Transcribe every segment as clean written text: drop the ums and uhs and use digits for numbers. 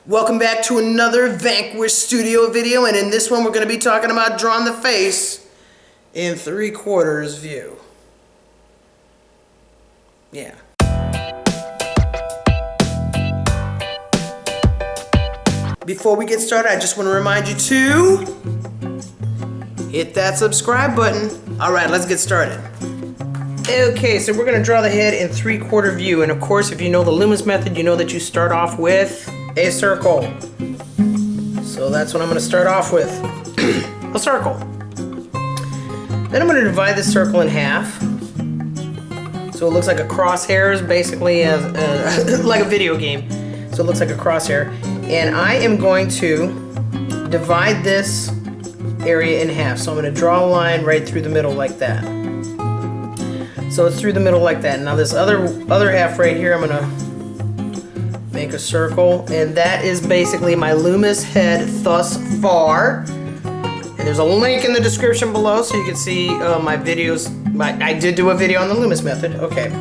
Welcome back to another Vanquish Studio video, and in this one we're going to be talking about drawing the face in 3/4 view. Yeah. Before we get started, I just want to remind you to hit that subscribe button. Alright, let's get started. Okay, so we're going to draw the head in 3/4 view, and of course if you know the Loomis Method, you know that you start off with a circle. So that's what I'm going to start off with. A circle. Then I'm going to divide this circle in half. So it looks like a crosshairs, basically as like a video game. So it looks like a crosshair. And I am going to divide this area in half. So I'm going to draw a line right through the middle like that. So it's through the middle like that. Now this other half right here, I'm going to make a circle, and that is basically my Loomis head thus far. And there's a link in the description below so you can see my videos. I did do a video on the Loomis Method. Okay.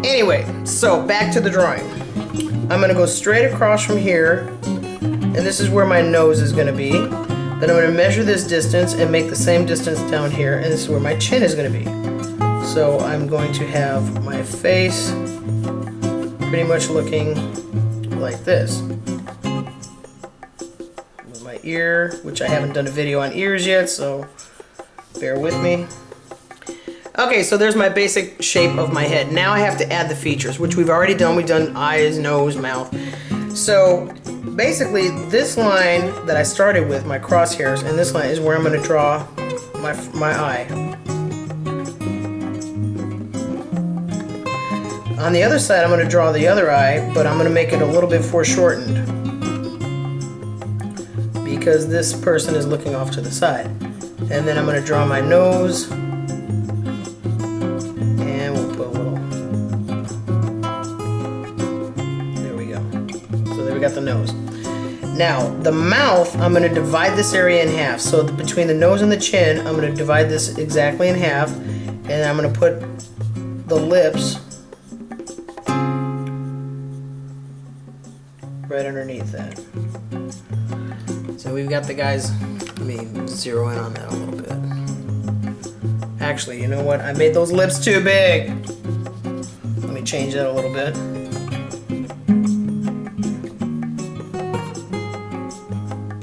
Anyway, so back to the drawing. I'm going to go straight across from here, and this is where my nose is going to be. Then I'm going to measure this distance and make the same distance down here, and this is where my chin is going to be. So I'm going to have my face pretty much looking like this. With my ear, which I haven't done a video on ears yet, so bear with me. Okay, so there's my basic shape of my head. Now I have to add the features, which we've already done. We've done eyes, nose, mouth. So basically this line that I started with, my crosshairs, and this line is where I'm going to draw my eye. On the other side, I'm going to draw the other eye, but I'm going to make it a little bit foreshortened because this person is looking off to the side. And then I'm going to draw my nose, and we'll put a little. There we go. So there we got the nose. Now, the mouth, I'm going to divide this area in half. So between the nose and the chin, I'm going to divide this exactly in half, and I'm going to put the lips right underneath that. So we've got the guys, let me zero in on that a little bit. Actually, you know what? I made those lips too big. Let me change that a little bit.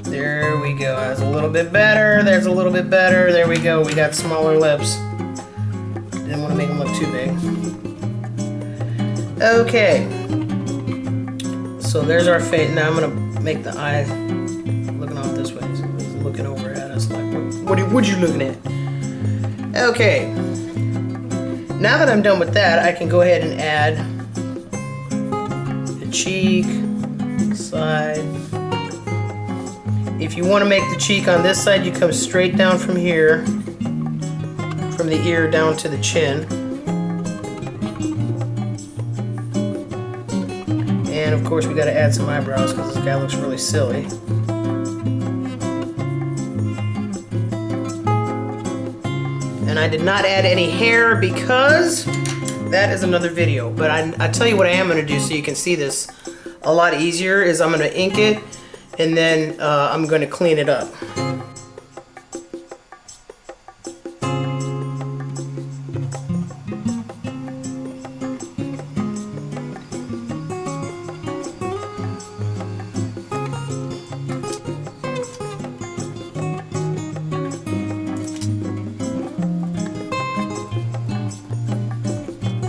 There we go. That's a little bit better. There's a little bit better. There we go. We got smaller lips. Didn't want to make them look too big. Okay. So there's our face. Now I'm gonna make the eye looking off this way. So he's looking over at us like, what you looking at? Okay. Now that I'm done with that, I can go ahead and add the cheek, side. If you want to make the cheek on this side, you come straight down from here, from the ear down to the chin. And of course we got to add some eyebrows because this guy looks really silly. And I did not add any hair because that is another video. But I tell you what I am going to do so you can see this a lot easier is I'm going to ink it, and then I'm going to clean it up.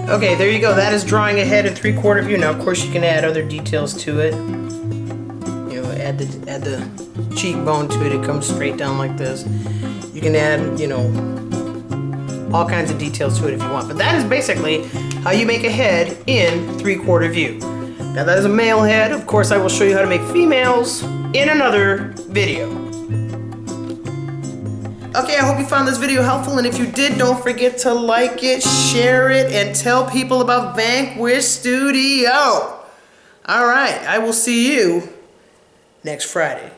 Okay, there you go. That is drawing a head in 3/4 view. Now, of course, you can add other details to it. You know, add the cheekbone to it. It comes straight down like this. You can add, you know, all kinds of details to it if you want. But that is basically how you make a head in 3/4 view. Now, that is a male head. Of course, I will show you how to make females in another video. Okay, I hope you found this video helpful, and if you did, don't forget to like it, share it, and tell people about Vanquish Studio. Alright, I will see you next Friday.